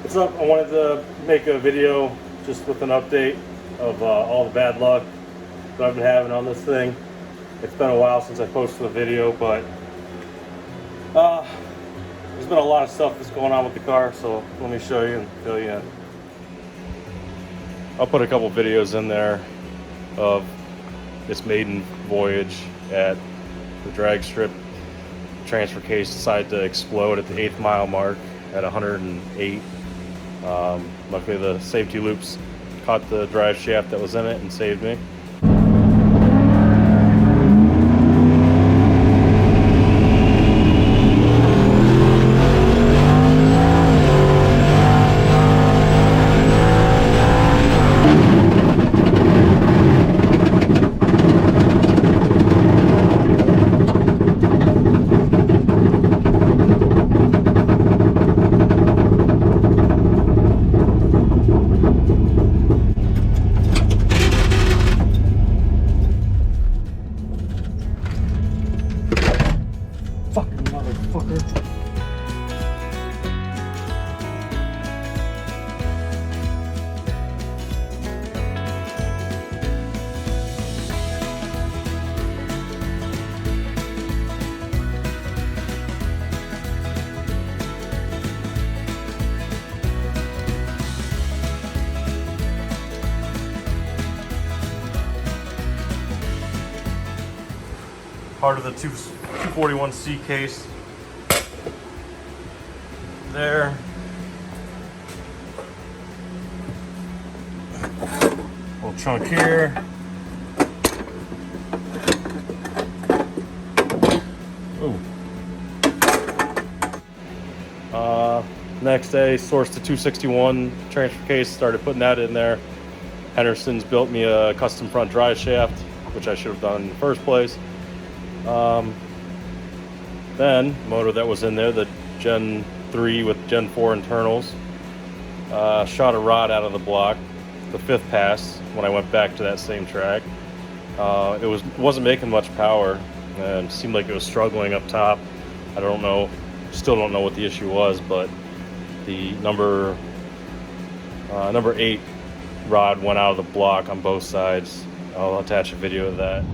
What's up? I wanted to make a video just with an update of all the bad luck that I've been having on this thing. It's been a while since I posted a video, but there's been a lot of stuff that's going on with the car, so let me show you and fill you in. I'll put a couple videos in there of this maiden voyage at the drag strip. Transfer case decided to explode at the 8th mile mark at 108. Luckily the safety loops caught the drive shaft that was in it and saved me. Fucking motherfucker. Part of the 241C case there. Little chunk here. Ooh. Next day, sourced the 261 transfer case, started putting that in there. Henderson's built me a custom front drive shaft, which I should have done in the first place. Then motor that was in there, the Gen 3 with Gen 4 internals, shot a rod out of the block the 5th pass when I went back to that same track. It wasn't making much power and seemed like it was struggling up top. I don't know, still don't know what the issue was, but the number 8 rod went out of the block on both sides. I'll attach a video of that.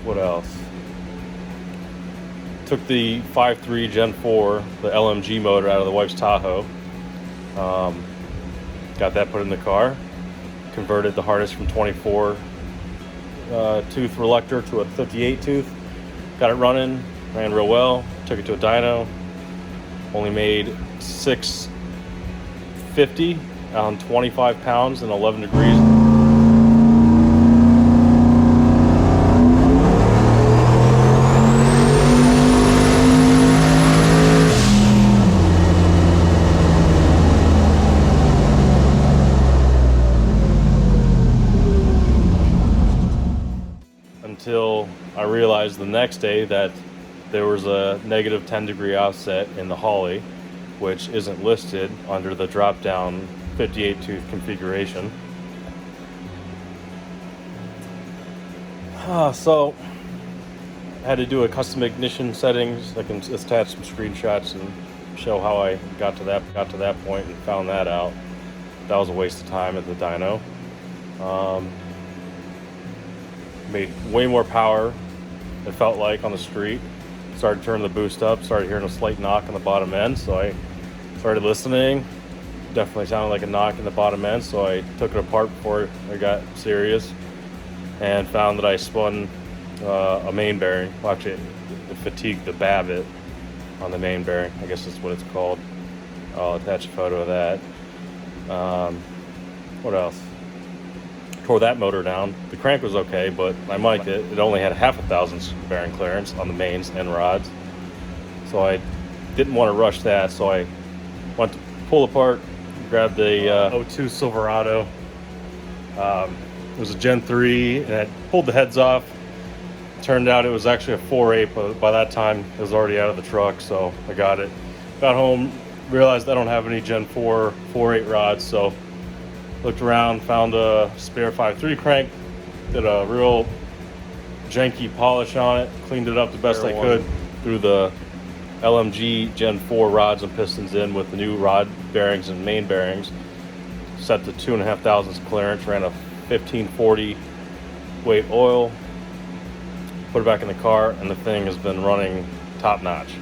What else? Took the 5.3 Gen 4, the LMG motor out of the wife's Tahoe. Got that put in the car. Converted the harness from 24 tooth reluctor to a 58 tooth. Got it running, ran real well. Took it to a dyno. Only made 650 on 25 pounds and 11 degrees. I realized the next day that there was a negative 10-degree offset in the Holly, which isn't listed under the drop-down 58 tooth configuration. So I had to do a custom ignition settings. I can attach some screenshots and show how I got to that point and found that out. That was a waste of time at the dyno. Made way more power, it felt like, on the street. Started turning the boost up, started hearing a slight knock on the bottom end, so I started listening. Definitely sounded like a knock in the bottom end, so I took it apart before I got serious and found that I spun a main bearing. Well, actually, it fatigued the babbitt on the main bearing. I guess that's what it's called. I'll attach a photo of that. What else? Tore that motor down. The crank was okay, but I liked it. It only had 0.5 bearing clearance on the mains and rods, so I didn't want to rush that. So I went to pull apart, grabbed a 02 Silverado. It was a Gen 3, and I pulled the heads off. Turned out it was actually a 4.8, but by that time it was already out of the truck, so I got it. Got home, realized I don't have any Gen 4 4.8 rods, so looked around, found a spare 5.3 crank, did a real janky polish on it, cleaned it up the best I could, threw the LMG Gen 4 rods and pistons in with the new rod bearings and main bearings, set the 2.5 thousandths clearance, ran a 1540 weight oil, put it back in the car, and the thing has been running top notch.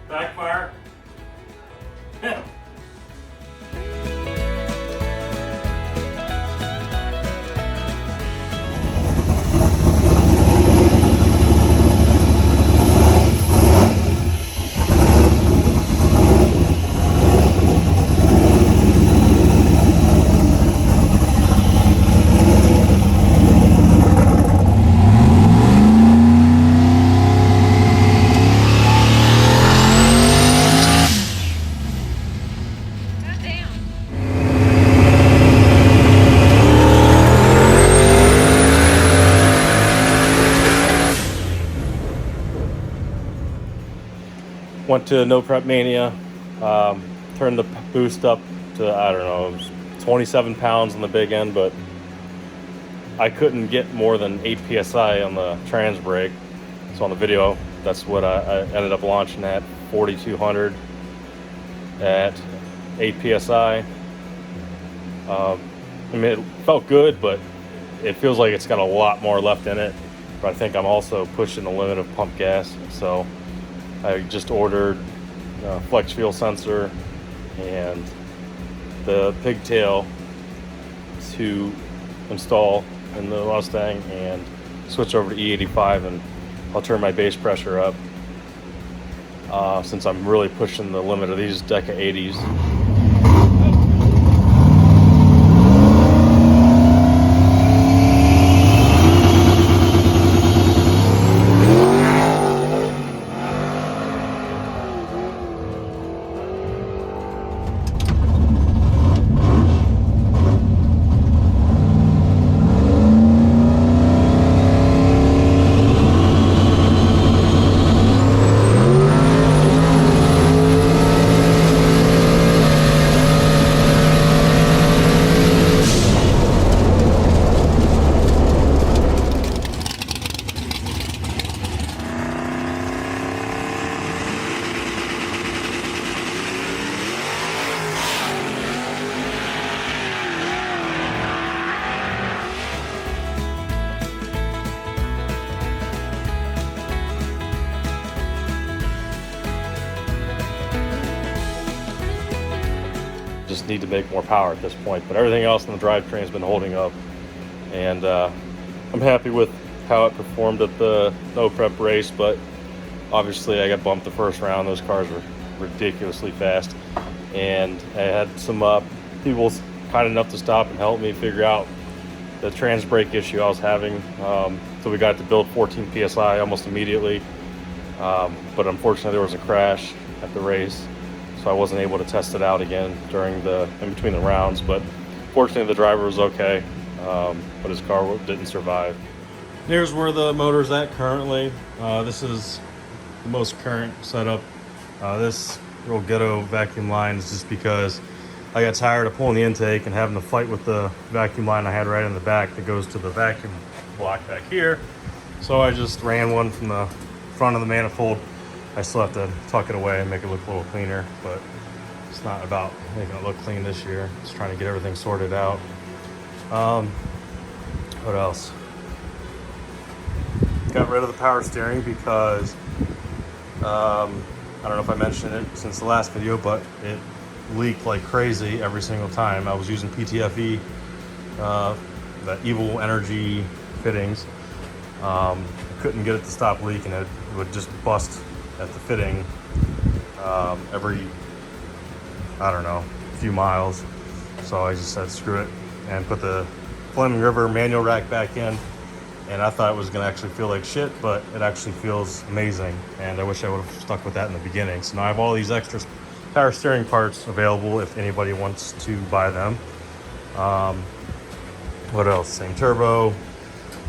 Backfire. Went to No Prep Mania, turned the boost up to, I don't know, it was 27 pounds on the big end, but I couldn't get more than 8 PSI on the trans brake. So on the video, that's what I ended up launching at, 4,200 at 8 PSI. I mean, it felt good, but it feels like it's got a lot more left in it. But I think I'm also pushing the limit of pump gas, so I just ordered a flex fuel sensor and the pigtail to install in the Mustang and switch over to E85, and I'll turn my base pressure up since I'm really pushing the limit of these Deca 80s. Just need to make more power at this point, but everything else in the drivetrain's been holding up, and I'm happy with how it performed at the No Prep race. But obviously I got bumped the first round. Those cars were ridiculously fast, and I had some people kind enough to stop and help me figure out the trans brake issue I was having. So we got to build 14 PSI almost immediately, but unfortunately there was a crash at the race, so I wasn't able to test it out again in between the rounds. But fortunately, the driver was okay, but his car didn't survive. Here's where the motor's at currently. This is the most current setup. This real ghetto vacuum line is just because I got tired of pulling the intake and having to fight with the vacuum line I had right in the back that goes to the vacuum block back here. So I just ran one from the front of the manifold. I still have to tuck it away and make it look a little cleaner, but it's not about making it look clean this year. Just trying to get everything sorted out. What else? Got rid of the power steering because I don't know if I mentioned it since the last video, but it leaked like crazy every single time. I was using PTFE, that evil energy fittings. I couldn't get it to stop leaking. It would just bust at the fitting every, I don't know, few miles. So I just said screw it and put the Fleming River manual rack back in. And I thought it was gonna actually feel like shit, but it actually feels amazing. And I wish I would have stuck with that in the beginning. So now I have all these extra power steering parts available if anybody wants to buy them. What else? Same turbo.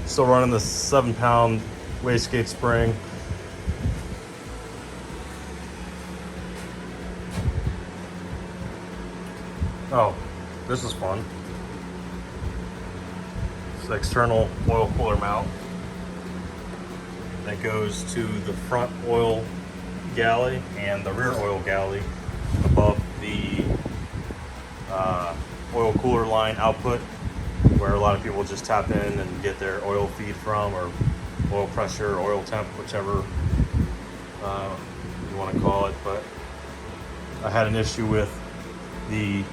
Still running the 7-pound wastegate spring. Oh, this is fun. It's the external oil cooler mount that goes to the front oil galley and the rear oil galley above the oil cooler line output, where a lot of people just tap in and get their oil feed from, or oil pressure, oil temp, whichever you want to call it. But I had an issue with the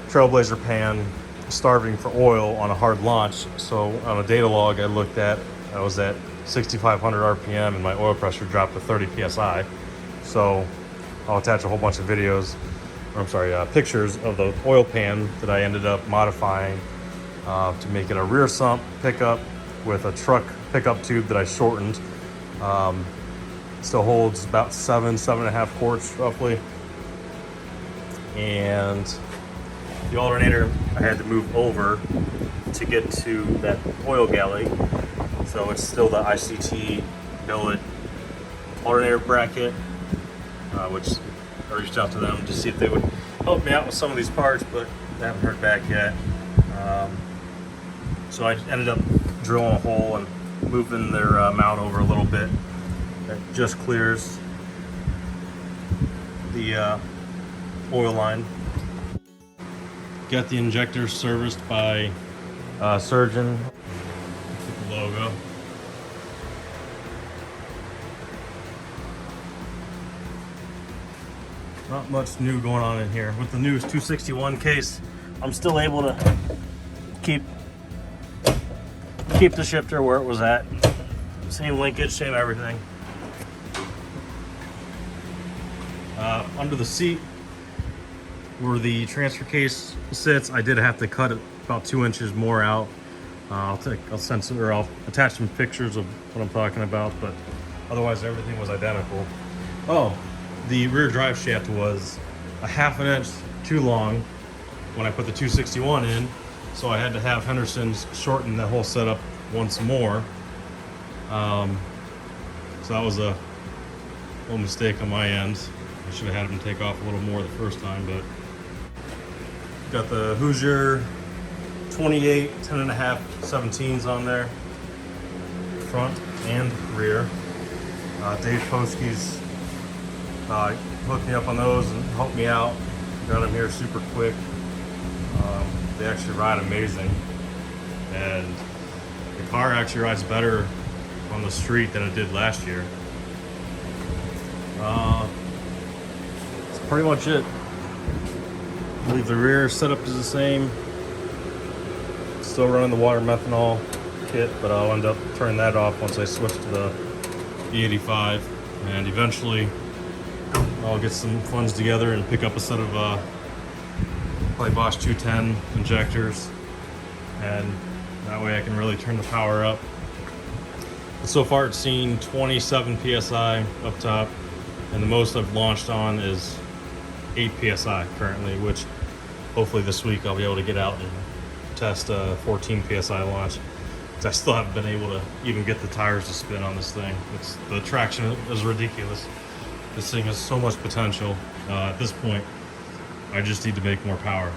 Trailblazer pan starving for oil on a hard launch. So on a data log I looked at, I was at 6,500 RPM and my oil pressure dropped to 30 PSI. So I'll attach a whole bunch of videos, or I'm sorry, pictures of the oil pan that I ended up modifying to make it a rear sump pickup with a truck pickup tube that I shortened. Still holds about 7.5 quarts roughly. And the alternator I had to move over to get to that oil galley. So it's still the ICT billet alternator bracket, which I reached out to them to see if they would help me out with some of these parts, but I haven't heard back yet. So I ended up drilling a hole and moving their mount over a little bit. That just clears the oil line. Got the injector serviced by Surgeon. The logo. Not much new going on in here. With the new 261 case, I'm still able to keep the shifter where it was at. Same linkage, same everything. Under the seat where the transfer case sits, I did have to cut it about 2 inches more out. I'll send some, or I'll attach some pictures of what I'm talking about, but otherwise everything was identical. Oh, the rear drive shaft was a ½ an inch too long when I put the 261 in, so I had to have Henderson's shorten the whole setup once more. So that was a little mistake on my end. I should have had them take off a little more the first time, but got the Hoosier 28 10.5 17s on there, front and rear. Dave Poske's hooked me up on those and helped me out. Got them here super quick. They actually ride amazing, and the car actually rides better on the street than it did last year. That's pretty much it. I believe the rear setup is the same. Still running the water methanol kit, but I'll end up turning that off once I switch to the E85, and eventually I'll get some funds together and pick up a set of probably Bosch 210 injectors, and that way I can really turn the power up. But so far it's seen 27 PSI up top, and the most I've launched on is 8 psi currently, which hopefully this week I'll be able to get out and test a 14 psi launch. I still haven't been able to even get the tires to spin on this thing. The traction is ridiculous. This thing has so much potential. At this point, I just need to make more power.